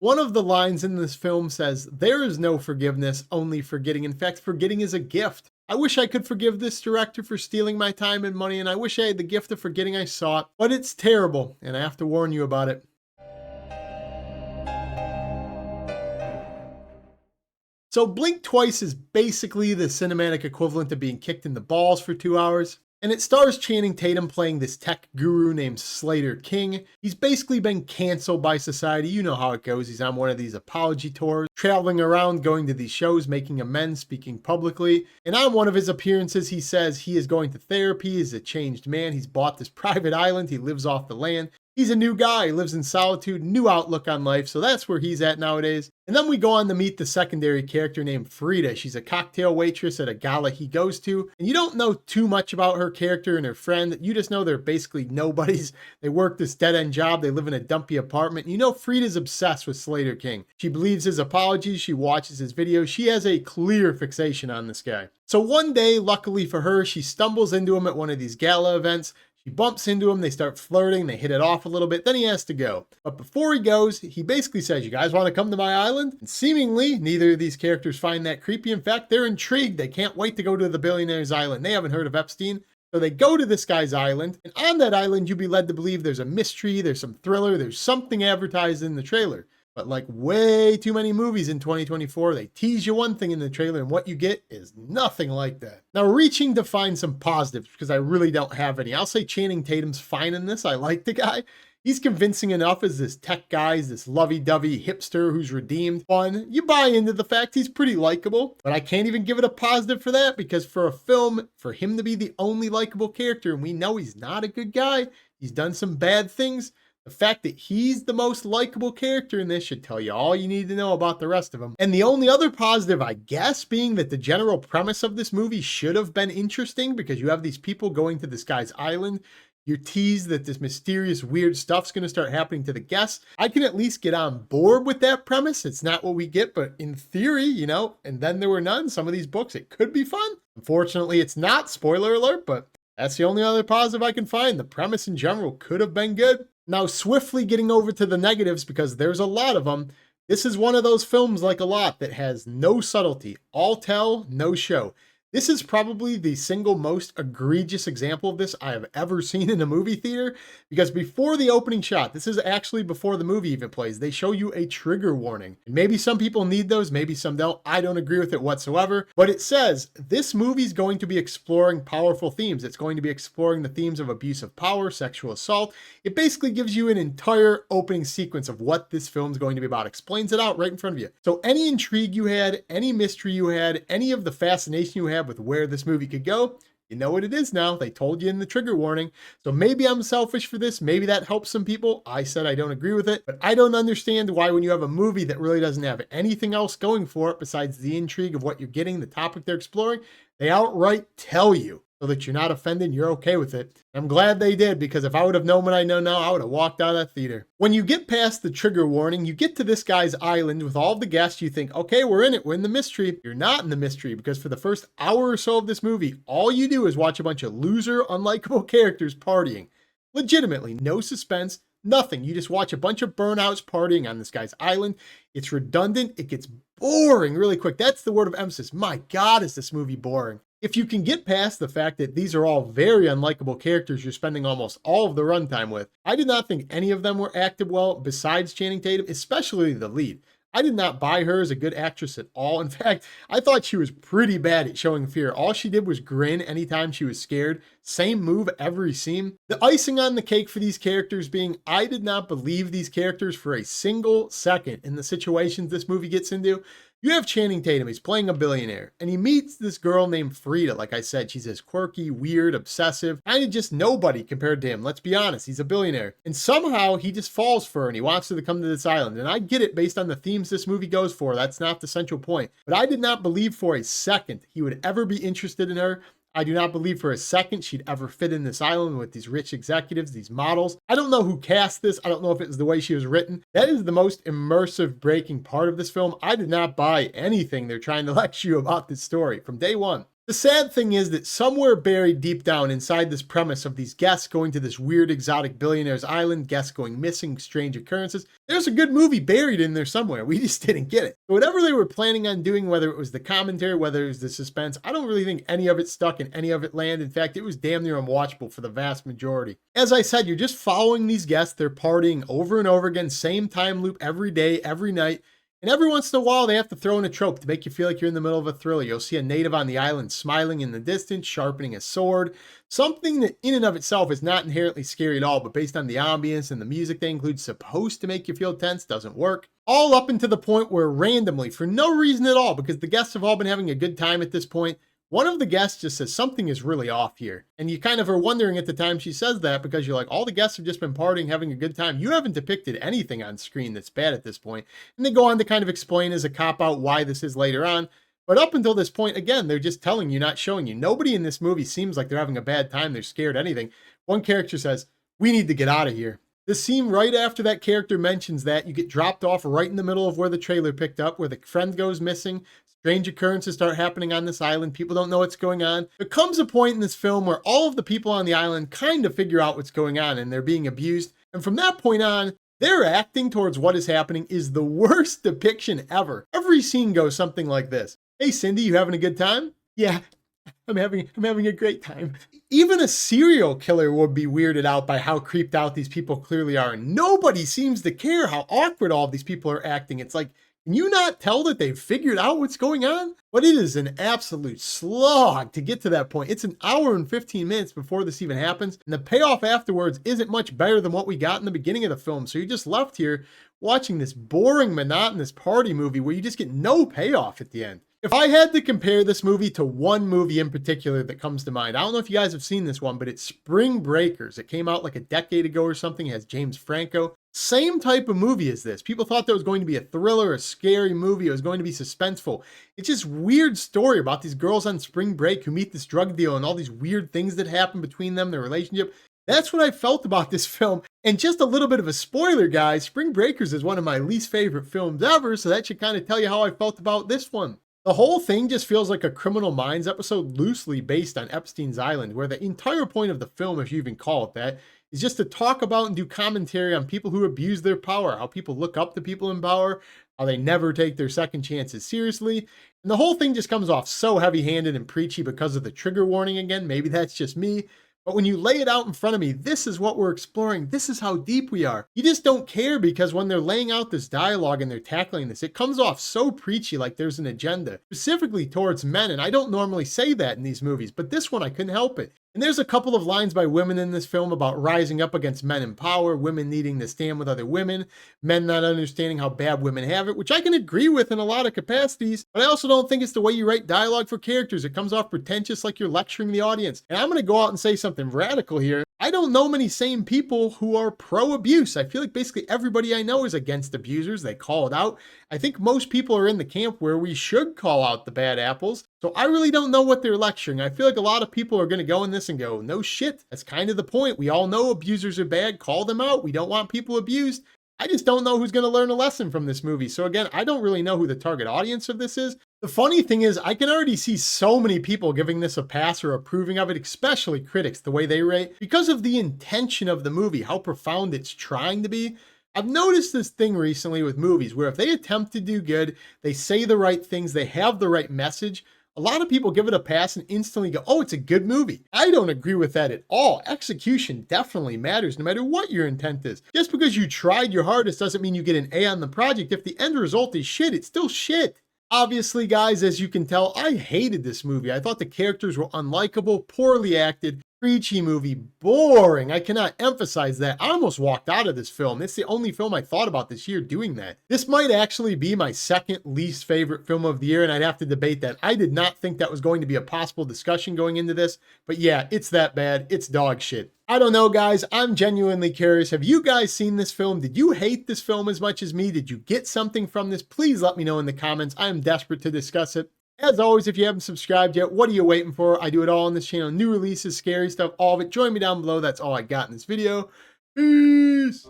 One of the lines in this film says, "There is no forgiveness, only forgetting. In fact, forgetting is a gift. I wish I could forgive this director for stealing my time and money, and I wish I had the gift of forgetting I saw it, but it's terrible, and I have to warn you about it." So Blink Twice is basically the cinematic equivalent of being kicked in the balls for 2 hours. And it stars Channing Tatum playing this tech guru named Slater King. He's basically been canceled by society. You know how it goes. He's on one of these apology tours, traveling around, going to these shows, making amends, speaking publicly. And on one of his appearances, he says he is going to therapy, he's a changed man. He's bought this private island. He lives off the land. He's a new guy. He lives in solitude, new outlook on life. So that's where he's at nowadays. And then we go on to meet the secondary character named Frida. She's a cocktail waitress at a gala he goes to. And you don't know too much about her character and her friend. You just know they're basically nobodies. They work this dead-end job. They live in a dumpy apartment. And you know Frida's obsessed with Slater King. She believes his apologies. She watches his videos. She has a clear fixation on this guy. So one day, luckily for her, she stumbles into him at one of these gala events. She bumps into him, they start flirting, they hit it off a little bit, then he has to go. But before he goes, he basically says, "You guys want to come to my island?" And seemingly, neither of these characters find that creepy. In fact, they're intrigued. They can't wait to go to the billionaire's island. They haven't heard of Epstein. So they go to this guy's island, and on that island, you'd be led to believe there's a mystery, there's some thriller, there's something advertised in the trailer. But like way too many movies in 2024, they tease you one thing in the trailer and what you get is nothing like that. Now, reaching to find some positives, because I really don't have any. I'll say Channing Tatum's fine in this. I like the guy. He's convincing enough as this tech guy, as this lovey-dovey hipster who's redeemed. Fun. You buy into the fact he's pretty likable, but I can't even give it a positive for that, because for a film, for him to be the only likable character, and we know he's not a good guy, he's done some bad things, the fact that he's the most likable character in this should tell you all you need to know about the rest of them. And the only other positive, I guess, being that the general premise of this movie should have been interesting, because you have these people going to this guy's island. You're teased that this mysterious, weird stuff's going to start happening to the guests. I can at least get on board with that premise. It's not what we get, but in theory, you know, and then there were none. Some of these books, it could be fun. Unfortunately, it's not. Spoiler alert, but that's the only other positive I can find. The premise in general could have been good. Now, swiftly getting over to the negatives, because there's a lot of them. This is one of those films, like a lot, that has no subtlety. All tell, no show. This is probably the single most egregious example of this I have ever seen in a movie theater, because before the opening shot, this is actually before the movie even plays, they show you a trigger warning. And maybe some people need those, maybe some don't. I don't agree with it whatsoever, but it says this movie is going to be exploring powerful themes. It's going to be exploring the themes of abuse of power, sexual assault. It basically gives you an entire opening sequence of what this film is going to be about. Explains it out right in front of you. So any intrigue you had, any mystery you had, any of the fascination you had with where this movie could go, you know what it is now. They told you in the trigger warning. So maybe I'm selfish for this. Maybe that helps some people. I said I don't agree with it, but I don't understand why, when you have a movie that really doesn't have anything else going for it besides the intrigue of what you're getting, the topic they're exploring, they outright tell you so that you're not offended, you're okay with it. I'm glad they did, because if I would have known what I know now, I would have walked out of that theater. When you get past the trigger warning, you get to this guy's island with all the guests. You think, okay, we're in it. We're in the mystery. You're not in the mystery, because for the first hour or so of this movie, all you do is watch a bunch of loser, unlikable characters partying. Legitimately, no suspense, nothing. You just watch a bunch of burnouts partying on this guy's island. It's redundant. It gets boring really quick. That's the word of emphasis. My God, is this movie boring. If you can get past the fact that these are all very unlikable characters you're spending almost all of the runtime with, I did not think any of them were acted well besides Channing Tatum, especially the lead. I did not buy her as a good actress at all. In fact, I thought she was pretty bad at showing fear. All she did was grin anytime she was scared. Same move every scene. The icing on the cake for these characters being, I did not believe these characters for a single second in the situations this movie gets into. You have Channing Tatum, he's playing a billionaire, and he meets this girl named Frida. Like I said, she's this quirky, weird, obsessive, kind of just nobody compared to him. Let's be honest, he's a billionaire. And somehow he just falls for her and he wants her to come to this island. And I get it based on the themes this movie goes for. That's not the central point. But I did not believe for a second he would ever be interested in her. I do not believe for a second she'd ever fit in this island with these rich executives, these models. I don't know who cast this. I don't know if it was the way she was written. That is the most immersive breaking part of this film. I did not buy anything they're trying to lecture you about this story from day one. The sad thing is that somewhere buried deep down inside this premise of these guests going to this weird exotic billionaire's island, guests going missing, strange occurrences, there's a good movie buried in there somewhere. We just didn't get it. But whatever they were planning on doing, whether it was the commentary, whether it was the suspense, I don't really think any of it stuck and any of it landed. In fact, it was damn near unwatchable for the vast majority. As I said, you're just following these guests. They're partying over and over again, same time loop every day, every night. And every once in a while, they have to throw in a trope to make you feel like you're in the middle of a thriller. You'll see a native on the island smiling in the distance, sharpening a sword. Something that in and of itself is not inherently scary at all, but based on the ambience and the music they include, supposed to make you feel tense, doesn't work. All up until the point where randomly, for no reason at all, because the guests have all been having a good time at this point, one of the guests just says something is really off here. And you kind of are wondering at the time she says that because you're like, all the guests have just been partying, having a good time. You haven't depicted anything on screen that's bad at this point. And they go on to kind of explain as a cop-out why this is later on. But up until this point, again, they're just telling you, not showing you. Nobody in this movie seems like they're having a bad time. They're scared, anything. One character says, "We need to get out of here." The scene right after that character mentions that, you get dropped off right in the middle of where the trailer picked up, where the friend goes missing. Strange occurrences start happening on this island. People don't know what's going on. There comes a point in this film where all of the people on the island kind of figure out what's going on and they're being abused. And from that point on, their acting towards what is happening is the worst depiction ever. Every scene goes something like this. "Hey, Cindy, you having a good time?" "Yeah, I'm having a great time." Even a serial killer would be weirded out by how creeped out these people clearly are. And nobody seems to care how awkward all of these people are acting. It's like, can you not tell that they've figured out what's going on? But it is an absolute slog to get to that point. It's an hour and 15 minutes before this even happens. And the payoff afterwards isn't much better than what we got in the beginning of the film. So you're just left here watching this boring, monotonous party movie where you just get no payoff at the end. If I had to compare this movie to one movie in particular that comes to mind, I don't know if you guys have seen this one, but it's Spring Breakers. It came out like a decade ago or something. It has James Franco. Same type of movie as this. People thought that was going to be a thriller, a scary movie. It was going to be suspenseful. It's just weird story about these girls on spring break who meet this drug deal and all these weird things that happen between them, their relationship. That's what I felt about this film. And just a little bit of a spoiler, guys, Spring Breakers is one of my least favorite films ever, so that should kind of tell you how I felt about this one. The whole thing just feels like a Criminal Minds episode loosely based on Epstein's Island, where the entire point of the film, if you even call it that, is just to talk about and do commentary on people who abuse their power, how people look up to people in power, how they never take their second chances seriously. And the whole thing just comes off so heavy-handed and preachy because of the trigger warning again. Maybe that's just me. But when you lay it out in front of me, this is what we're exploring. This is how deep we are. You just don't care because when they're laying out this dialogue and they're tackling this, it comes off so preachy, like there's an agenda, specifically towards men. And I don't normally say that in these movies, but this one, I couldn't help it. And there's a couple of lines by women in this film about rising up against men in power, women needing to stand with other women, men not understanding how bad women have it, which I can agree with in a lot of capacities, but I also don't think it's the way you write dialogue for characters. It comes off pretentious, like you're lecturing the audience. And I'm going to go out and say something radical here. I don't know many sane people who are pro-abuse. I feel like basically everybody I know is against abusers. They call it out. I think most people are in the camp where we should call out the bad apples. So I really don't know what they're lecturing. I feel like a lot of people are going to go in this and go, no shit, that's kind of the point. We all know abusers are bad. Call them out. We don't want people abused. I just don't know who's going to learn a lesson from this movie. So again, I don't really know who the target audience of this is. The funny thing is, I can already see so many people giving this a pass or approving of it, especially critics, the way they rate, because of the intention of the movie, how profound it's trying to be. I've noticed this thing recently with movies where if they attempt to do good, they say the right things, they have the right message, a lot of people give it a pass and instantly go, oh, it's a good movie. I don't agree with that at all. Execution definitely matters no matter what your intent is. Just because you tried your hardest doesn't mean you get an A on the project. If the end result is shit, it's still shit. Obviously, guys, as you can tell, I hated this movie. I thought the characters were unlikable, poorly acted, preachy movie, boring. I cannot emphasize that. I almost walked out of this film. It's the only film I thought about this year doing that. This might actually be my second least favorite film of the year, and I'd have to debate that. I did not think that was going to be a possible discussion going into this, but yeah, it's that bad. It's dog shit. I don't know, guys. I'm genuinely curious. Have you guys seen this film? Did you hate this film as much as me? Did you get something from this? Please let me know in the comments. I am desperate to discuss it. As always, if you haven't subscribed yet, what are you waiting for? I do it all on this channel. New releases, scary stuff, all of it. Join me down below. That's all I got in this video. Peace.